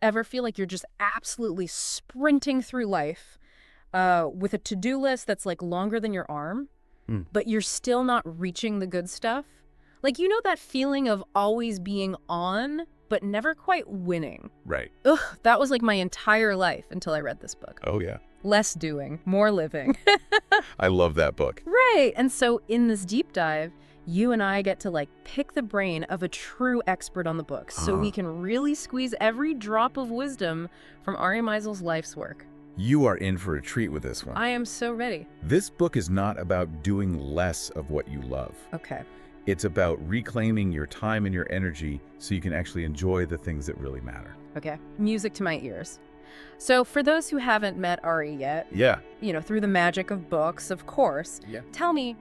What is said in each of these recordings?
Ever feel like you're just absolutely sprinting through life with a to-do list that's like longer than your arm, but you're still not reaching the good stuff? Like, you know that feeling of always being on, but never quite winning? Right. Ugh, that was like my entire life until I read this book. Oh, yeah. Less doing, more living. I love that book. Right. And so in this deep dive, you and I get to like pick the brain of a true expert on the book so we can really squeeze every drop of wisdom from Ari Meisel's life's work. You are in for a treat with this one. I am so ready. This book is not about doing less of what you love. Okay. It's about reclaiming your time and your energy so you can actually enjoy the things that really matter. Okay. Music to my ears. So for those who haven't met Ari yet, Yeah. you know, through the magic of books, of course, Yeah. tell me,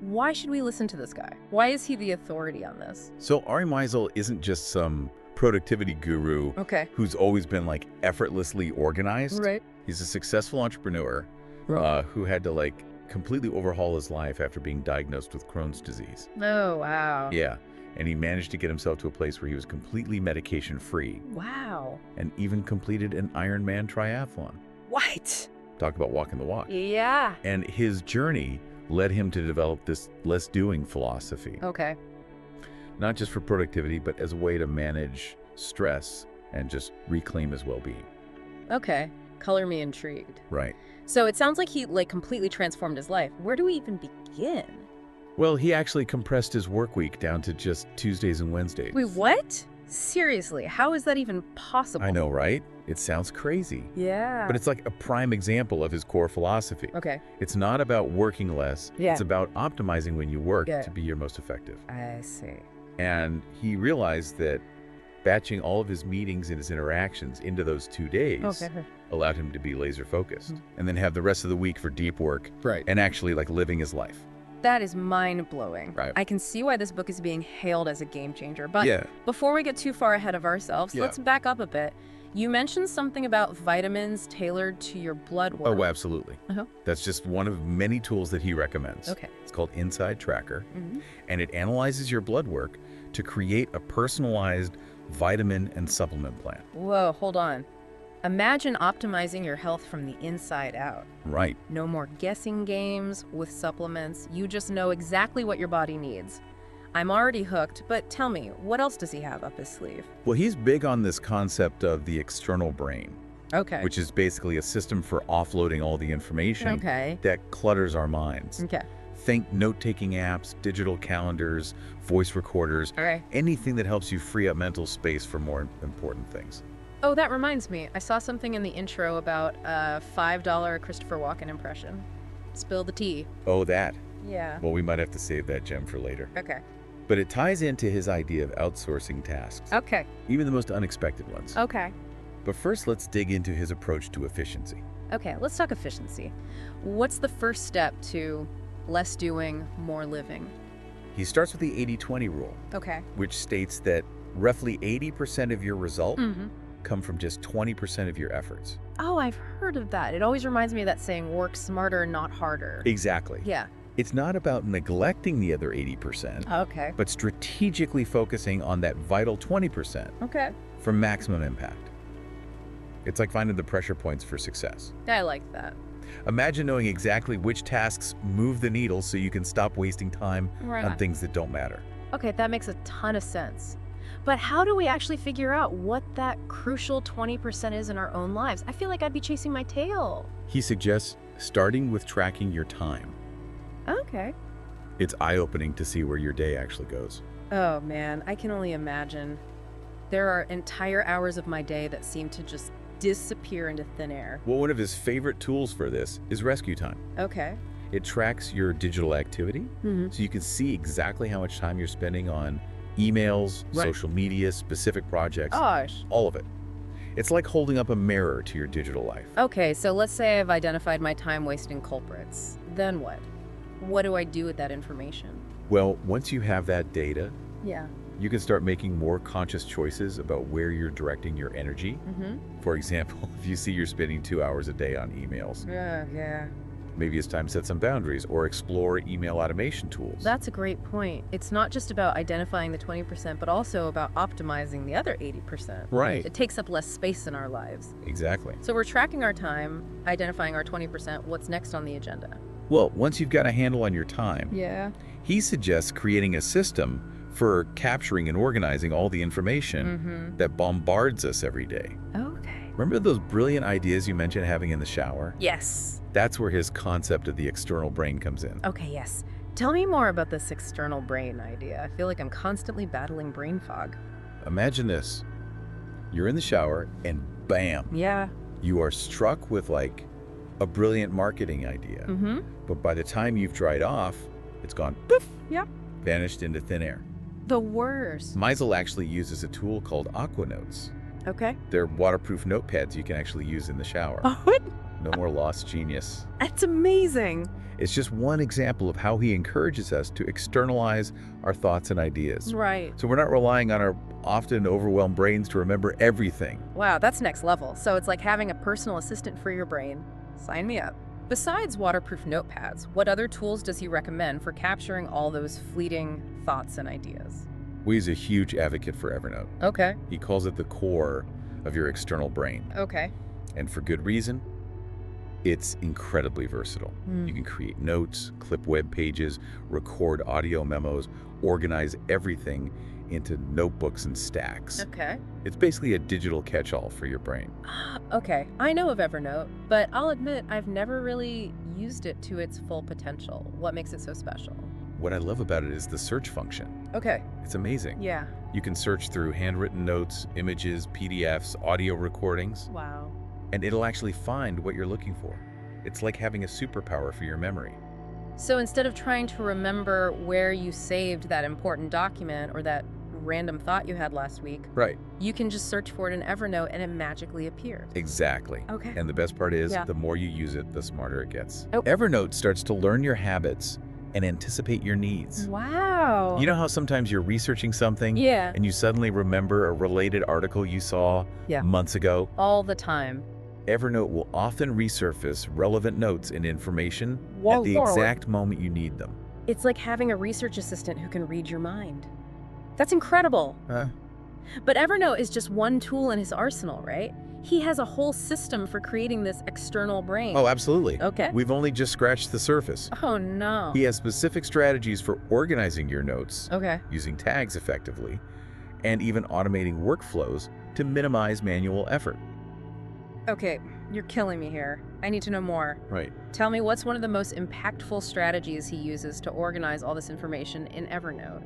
why should we listen to this guy? Why is he the authority on this? So Ari Meisel isn't just some productivity guru Okay. who's always been like effortlessly organized. Right. He's a successful entrepreneur who had to like completely overhaul his life after being diagnosed with Crohn's disease. Oh, wow. Yeah. And he managed to get himself to a place where he was completely medication-free Wow. and even completed an Ironman triathlon. What? Talk about walking the walk. Yeah. And his journey led him to develop this less doing philosophy, Okay. not just for productivity, but as a way to manage stress and just reclaim his well-being. Okay. Color me intrigued. Right. So it sounds like he like completely transformed his life. Where do we even begin? Well, he actually compressed his work week down to just Tuesdays and Wednesdays. Wait, what? Seriously, how is that even possible? I know, right? It sounds crazy. Yeah. But it's like a prime example of his core philosophy. Okay. It's not about working less. Yeah. It's about optimizing when you work Yeah. to be your most effective. I see. And he realized that batching all of his meetings and his interactions into those 2 days Okay. allowed him to be laser focused and then have the rest of the week for deep work and actually like living his life. That is mind-blowing. Right. I can see why this book is being hailed as a game changer. But Yeah. before we get too far ahead of ourselves, Yeah. let's back up a bit. You mentioned something about vitamins tailored to your blood work. Oh, absolutely. That's just one of many tools that he recommends. Okay. It's called Inside Tracker, and it analyzes your blood work to create a personalized vitamin and supplement plan. Whoa, hold on. Imagine optimizing your health from the inside out. Right. No more guessing games with supplements. You just know exactly what your body needs. I'm already hooked, but tell me, what else does he have up his sleeve? Well, he's big on this concept of the external brain, Okay. which is basically a system for offloading all the information Okay. that clutters our minds. Okay. Think note-taking apps, digital calendars, voice recorders, All right. anything that helps you free up mental space for more important things. Oh, that reminds me. I saw something in the intro about a $5 Christopher Walken impression. Spill the tea. Oh, that. Yeah. Well, we might have to save that gem for later. Okay. But it ties into his idea of outsourcing tasks, Okay. even the most unexpected ones. Okay. But first, let's dig into his approach to efficiency. Okay, let's talk efficiency. What's the first step to less doing, more living? He starts with the 80-20 rule, Okay. which states that roughly 80% of your result Mm-hmm. come from just 20% of your efforts. Oh, I've heard of that. It always reminds me of that saying, work smarter, not harder. Exactly. Yeah. It's not about neglecting the other 80%, Okay. but strategically focusing on that vital 20% Okay. for maximum impact. It's like finding the pressure points for success. I like that. Imagine knowing exactly which tasks move the needle so you can stop wasting time Right. on things that don't matter. Okay, that makes a ton of sense. But how do we actually figure out what that crucial 20% is in our own lives? I feel like I'd be chasing my tail. He suggests starting with tracking your time. Okay. It's eye-opening to see where your day actually goes. Oh man, I can only imagine. There are entire hours of my day that seem to just disappear into thin air. Well, one of his favorite tools for this is Rescue Time. Okay. It tracks your digital activity, so you can see exactly how much time you're spending on emails, Right. social media, specific projects, Gosh. all of it. It's like holding up a mirror to your digital life. Okay, so let's say I've identified my time-wasting culprits. Then what? What do I do with that information? Well, once you have that data, Yeah. you can start making more conscious choices about where you're directing your energy. For example, if you see you're spending 2 hours a day on emails, Yeah. Maybe it's time to set some boundaries or explore email automation tools. That's a great point. It's not just about identifying the 20%, but also about optimizing the other 80%. Right. It takes up less space in our lives. Exactly. So we're tracking our time, identifying our 20%. What's next on the agenda? Well, once you've got a handle on your time, Yeah. he suggests creating a system for capturing and organizing all the information that bombards us every day. Okay. Remember those brilliant ideas you mentioned having in the shower? Yes. That's where his concept of the external brain comes in. Okay, yes. Tell me more about this external brain idea. I feel like I'm constantly battling brain fog. Imagine this. You're in the shower and bam, Yeah. you are struck with like a brilliant marketing idea. But by the time you've dried off, it's gone poof, Yep. vanished into thin air. The worst. Meisel actually uses a tool called Aqua Notes. Okay. They're waterproof notepads you can actually use in the shower. What? No more lost genius. That's amazing. It's just one example of how he encourages us to externalize our thoughts and ideas. Right. So we're not relying on our often overwhelmed brains to remember everything. Wow, that's next level. So it's like having a personal assistant for your brain. Sign me up. Besides waterproof notepads, what other tools does he recommend for capturing all those fleeting thoughts and ideas? He's a huge advocate for Evernote. Okay. He calls it the core of your external brain. Okay. And for good reason. It's incredibly versatile. You can create notes, clip web pages, record audio memos, organize everything into notebooks and stacks. Okay. It's basically a digital catch-all for your brain. Okay. I know of Evernote, but I'll admit I've never really used it to its full potential. What makes it so special? What I love about it is the search function. Okay. It's amazing. Yeah. You can search through handwritten notes, images, PDFs, audio recordings, Wow. and it'll actually find what you're looking for. It's like having a superpower for your memory. So instead of trying to remember where you saved that important document or that random thought you had last week, Right. you can just search for it in Evernote and it magically appears. Exactly. Okay. And the best part is, Yeah. the more you use it, the smarter it gets. Oh. Evernote starts to learn your habits and anticipate your needs. Wow. You know how sometimes you're researching something Yeah. and you suddenly remember a related article you saw Yeah. months ago? All the time. Evernote will often resurface relevant notes and information Whoa, at the forward. exact moment you need them. It's like having a research assistant who can read your mind. That's incredible. But Evernote is just one tool in his arsenal, right? He has a whole system for creating this external brain. Oh, absolutely. Okay. We've only just scratched the surface. Oh, no. He has specific strategies for organizing your notes, Okay. using tags effectively, and even automating workflows to minimize manual effort. Okay, you're killing me here. I need to know more. Right. Tell me, what's one of the most impactful strategies he uses to organize all this information in Evernote?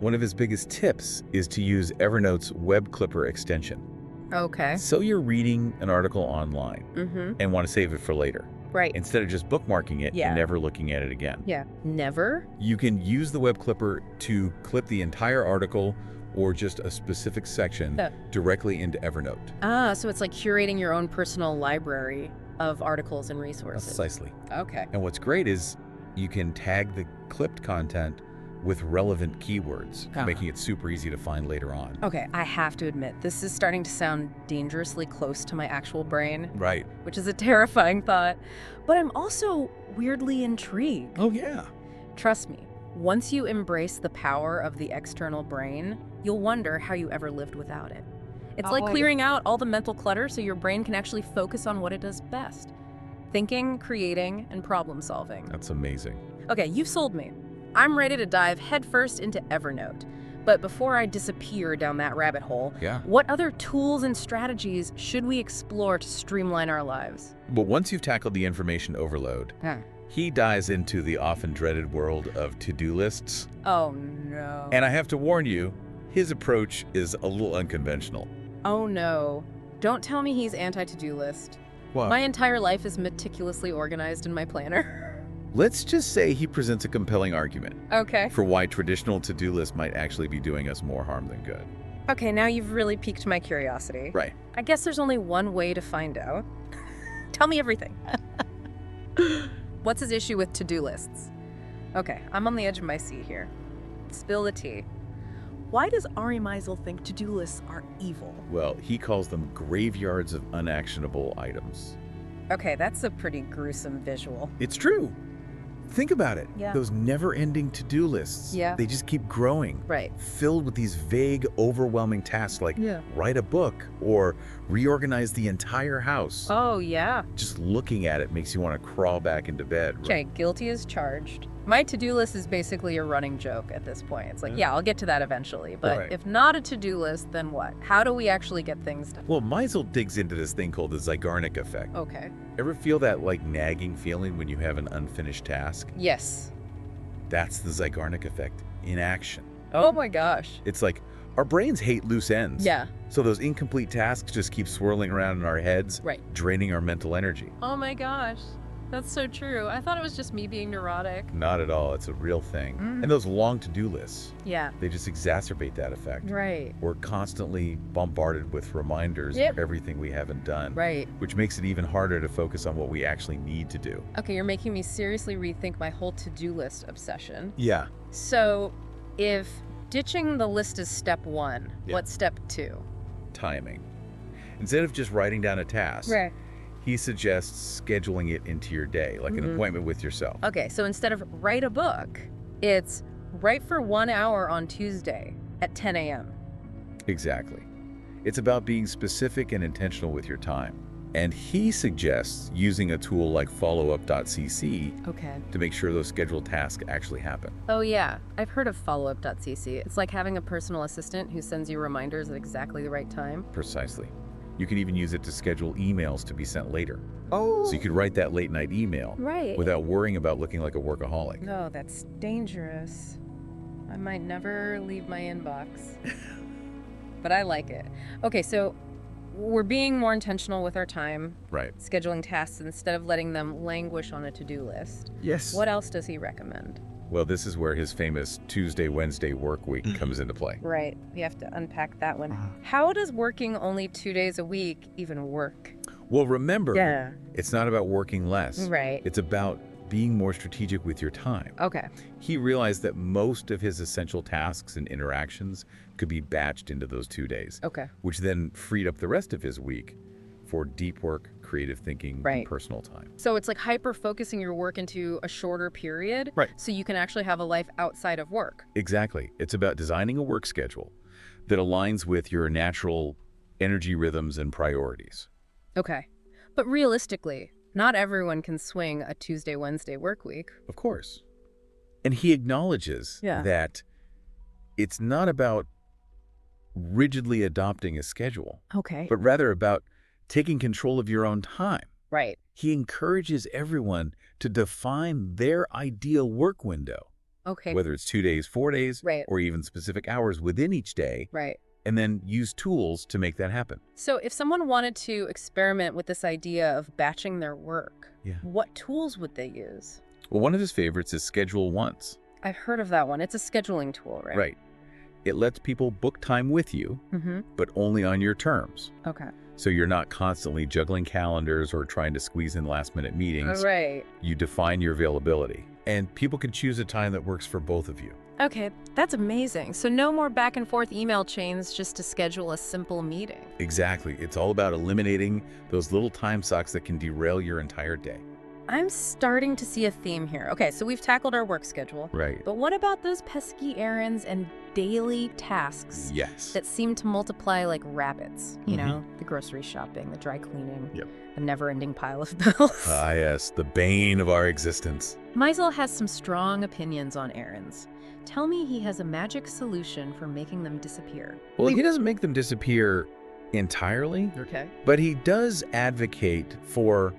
One of his biggest tips is to use Evernote's web clipper extension. Okay. So you're reading an article online and want to save it for later. Right. Instead of just bookmarking it Yeah. and never looking at it again. Yeah. Never? You can use the web clipper to clip the entire article or just a specific section directly into Evernote. Ah, so it's like curating your own personal library of articles and resources. Precisely. Okay. And what's great is you can tag the clipped content with relevant keywords, making it super easy to find later on. Okay, I have to admit, this is starting to sound dangerously close to my actual brain, Right. which is a terrifying thought. But I'm also weirdly intrigued. Oh, yeah. Trust me, once you embrace the power of the external brain, you'll wonder how you ever lived without it. It's like clearing out all the mental clutter so your brain can actually focus on what it does best. Thinking, creating, and problem solving. That's amazing. Okay, you've sold me. I'm ready to dive headfirst into Evernote. But before I disappear down that rabbit hole, what other tools and strategies should we explore to streamline our lives? But once you've tackled the information overload, he dives into the often dreaded world of to-do lists. Oh no. And I have to warn you, his approach is a little unconventional. Oh no. Don't tell me he's anti-to-do list. What? My entire life is meticulously organized in my planner. Let's just say he presents a compelling argument Okay. for why traditional to-do lists might actually be doing us more harm than good. Okay, now you've really piqued my curiosity. Right. I guess there's only one way to find out. Tell me everything. What's his issue with to-do lists? Okay, I'm on the edge of my seat here. Spill the tea. Why does Ari Meisel think to-do lists are evil? Well, he calls them graveyards of unactionable items. Okay, that's a pretty gruesome visual. It's true. Think about it. Yeah. Those never-ending to-do lists. Yeah. They just keep growing. Right. Filled with these vague, overwhelming tasks like write a book or reorganize the entire house. Oh, yeah. Just looking at it makes you want to crawl back into bed. Okay, guilty as charged. My to-do list is basically a running joke at this point. It's like, yeah, I'll get to that eventually. But if not a to-do list, then what? How do we actually get things done? Well, Meisel digs into this thing called the Zeigarnik effect. Okay. Ever feel that like nagging feeling when you have an unfinished task? Yes. That's the Zeigarnik effect in action. Oh my gosh. It's like our brains hate loose ends. Yeah. So those incomplete tasks just keep swirling around in our heads, Right. draining our mental energy. Oh my gosh. That's so true. I thought it was just me being neurotic. Not at all. It's a real thing. And those long to-do lists, Yeah. they just exacerbate that effect. Right. We're constantly bombarded with reminders of everything we haven't done, Right. which makes it even harder to focus on what we actually need to do. Okay, you're making me seriously rethink my whole to-do list obsession. Yeah. So, if ditching the list is step 1, what's step 2? Timing. Instead of just writing down a task, he suggests scheduling it into your day, like an appointment with yourself. Okay, so instead of write a book, it's write for 1 hour on Tuesday at 10 a.m. Exactly. It's about being specific and intentional with your time. And he suggests using a tool like followup.cc to make sure those scheduled tasks actually happen. Oh yeah, I've heard of followup.cc. It's like having a personal assistant who sends you reminders at exactly the right time. Precisely. You can even use it to schedule emails to be sent later. Oh. So you could write that late night email without worrying about looking like a workaholic. No, that's dangerous. I might never leave my inbox. But I like it. Okay, so we're being more intentional with our time. Right. Scheduling tasks instead of letting them languish on a to-do list. Yes. What else does he recommend? Well, this is where his famous Tuesday-Wednesday work week comes into play. Right. We have to unpack that one. How does working only 2 days a week even work? Well, remember, it's not about working less. Right. It's about being more strategic with your time. Okay. He realized that most of his essential tasks and interactions could be batched into those 2 days. Okay. Which then freed up the rest of his week for deep work, creative thinking, and personal time. So it's like hyper-focusing your work into a shorter period. Right. So you can actually have a life outside of work. Exactly. It's about designing a work schedule that aligns with your natural energy rhythms and priorities. Okay. But realistically, not everyone can swing a Tuesday-Wednesday work week. Of course. And he acknowledges that it's not about rigidly adopting a schedule, but rather about taking control of your own time. Right. He encourages everyone to define their ideal work window. Okay. Whether it's 2 days, 4 days, or even specific hours within each day. Right. And then use tools to make that happen. So if someone wanted to experiment with this idea of batching their work, what tools would they use? Well, one of his favorites is Schedule Once. I've heard of that one. It's a scheduling tool, right? Right. It lets people book time with you, but only on your terms. Okay. So you're not constantly juggling calendars or trying to squeeze in last-minute meetings. Right. You define your availability, and people can choose a time that works for both of you. Okay, that's amazing. So no more back and forth email chains just to schedule a simple meeting. Exactly. It's all about eliminating those little time sucks that can derail your entire day. I'm starting to see a theme here. Okay, so we've tackled our work schedule. Right. But what about those pesky errands and daily tasks that seem to multiply like rabbits? You know, the grocery shopping, the dry cleaning, a never-ending pile of bills. Ah, yes, the bane of our existence. Meisel has some strong opinions on errands. Tell me he has a magic solution for making them disappear. Well, he doesn't make them disappear entirely, but he does advocate for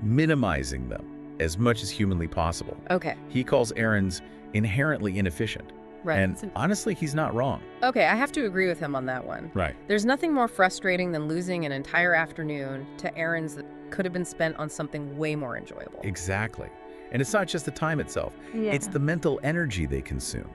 minimizing them as much as humanly possible. Okay. He calls errands inherently inefficient. Right. And honestly, he's not wrong. Okay, I have to agree with him on that one. Right. There's nothing more frustrating than losing an entire afternoon to errands that could have been spent on something way more enjoyable. Exactly. And it's not just the time itself. It's the mental energy they consume.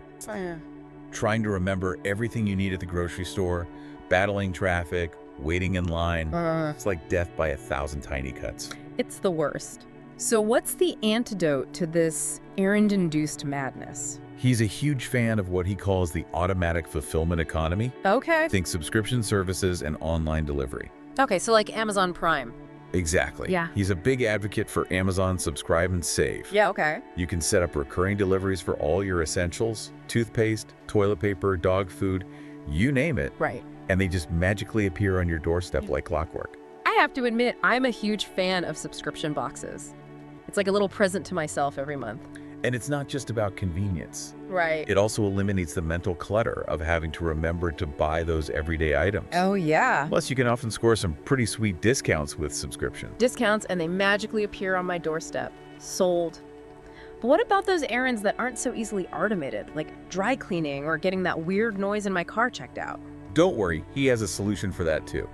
Trying to remember everything you need at the grocery store, battling traffic, waiting in line. It's like death by 1,000 tiny cuts. It's the worst. So what's the antidote to this errand-induced madness? He's a huge fan of what he calls the automatic fulfillment economy. Okay. Think subscription services and online delivery. Okay, so like Amazon Prime. Exactly. Yeah. He's a big advocate for Amazon Subscribe and Save. Yeah, okay. You can set up recurring deliveries for all your essentials, toothpaste, toilet paper, dog food, you name it. Right. And they just magically appear on your doorstep like clockwork. I have to admit, I'm a huge fan of subscription boxes. It's like a little present to myself every month. And it's not just about convenience. Right. It also eliminates the mental clutter of having to remember to buy those everyday items. Oh, yeah. Plus, you can often score some pretty sweet discounts with subscription. Discounts, and they magically appear on my doorstep. Sold. But what about those errands that aren't so easily automated, like dry cleaning or getting that weird noise in my car checked out? Don't worry, he has a solution for that too.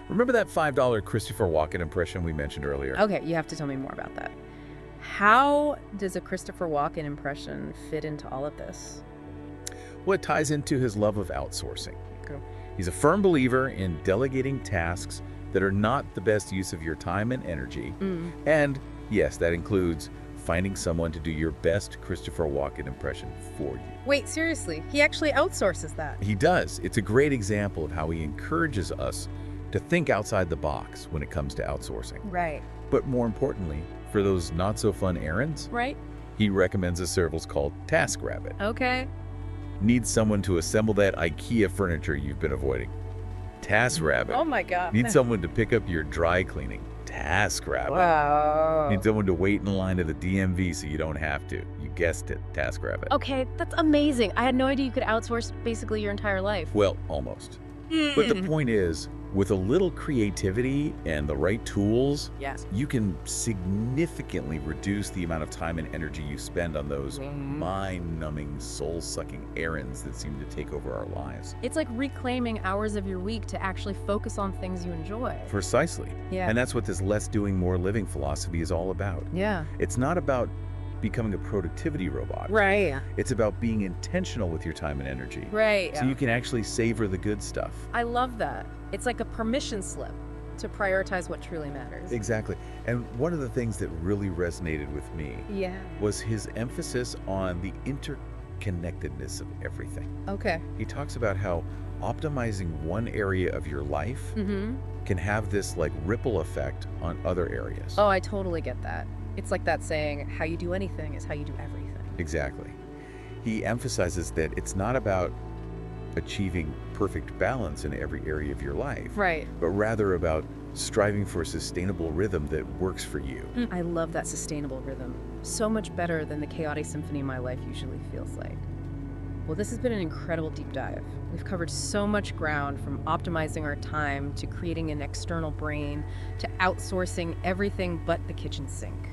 Remember that $5 Christopher Walken impression we mentioned earlier? Okay, you have to tell me more about that. How does a Christopher Walken impression fit into all of this? Well, it ties into his love of outsourcing. Okay. He's a firm believer in delegating tasks that are not the best use of your time and energy. And yes, that includes finding someone to do your best Christopher Walken impression for you. Wait, seriously? He actually outsources that? He does. It's a great example of how he encourages us to think outside the box when it comes to outsourcing. Right. But more importantly, for those not-so-fun errands, Right? he recommends a service called TaskRabbit. Okay. Needs someone to assemble that IKEA furniture you've been avoiding. TaskRabbit. Oh my God. Need someone to pick up your dry cleaning. TaskRabbit. Wow. Need someone to wait in line at the DMV so you don't have to. You guessed it, TaskRabbit. Okay, that's amazing. I had no idea you could outsource basically your entire life. Well, almost. But the point is, with a little creativity and the right tools, Yes. you can significantly reduce the amount of time and energy you spend on those mind-numbing, soul-sucking errands that seem to take over our lives. It's like reclaiming hours of your week to actually focus on things you enjoy. Precisely. Yeah. And that's what this less doing, more living philosophy is all about. Yeah. It's not about becoming a productivity robot. Right. It's about being intentional with your time and energy. Right. So you can actually savor the good stuff. I love that. It's like a permission slip to prioritize what truly matters. Exactly. And one of the things that really resonated with me Yeah. was his emphasis on the interconnectedness of everything. Okay. He talks about how optimizing one area of your life can have this like ripple effect on other areas. Oh, I totally get that. It's like that saying, how you do anything is how you do everything. Exactly. He emphasizes that it's not about achieving perfect balance in every area of your life, Right. but rather about striving for a sustainable rhythm that works for you. I love that sustainable rhythm. So much better than the chaotic symphony my life usually feels like. Well, this has been an incredible deep dive. We've covered so much ground, from optimizing our time to creating an external brain to outsourcing everything but the kitchen sink.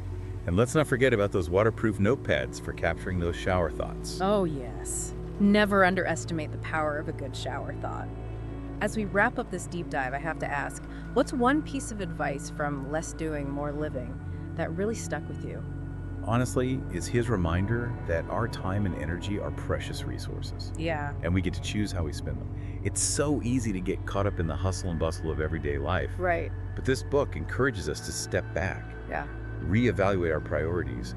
And let's not forget about those waterproof notepads for capturing those shower thoughts. Oh, yes. Never underestimate the power of a good shower thought. As we wrap up this deep dive, I have to ask, what's one piece of advice from Less Doing, More Living that really stuck with you? Honestly, it's his reminder that our time and energy are precious resources, Yeah. and we get to choose how we spend them. It's so easy to get caught up in the hustle and bustle of everyday life, Right. but this book encourages us to step back, Yeah. reevaluate our priorities,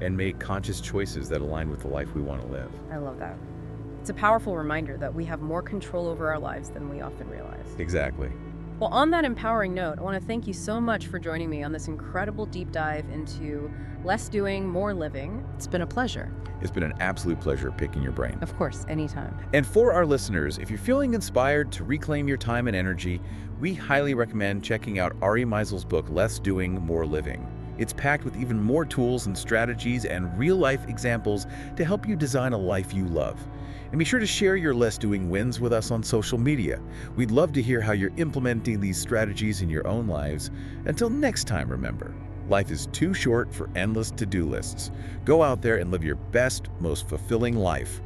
and make conscious choices that align with the life we want to live. I love that. It's a powerful reminder that we have more control over our lives than we often realize. Exactly. Well, on that empowering note, I want to thank you so much for joining me on this incredible deep dive into Less Doing, More Living. It's been a pleasure. It's been an absolute pleasure picking your brain. Of course, anytime. And for our listeners, if you're feeling inspired to reclaim your time and energy, we highly recommend checking out Ari Meisel's book, Less Doing, More Living. It's packed with even more tools and strategies and real-life examples to help you design a life you love. And be sure to share your Less Doing wins with us on social media. We'd love to hear how you're implementing these strategies in your own lives. Until next time, remember, life is too short for endless to-do lists. Go out there and live your best, most fulfilling life.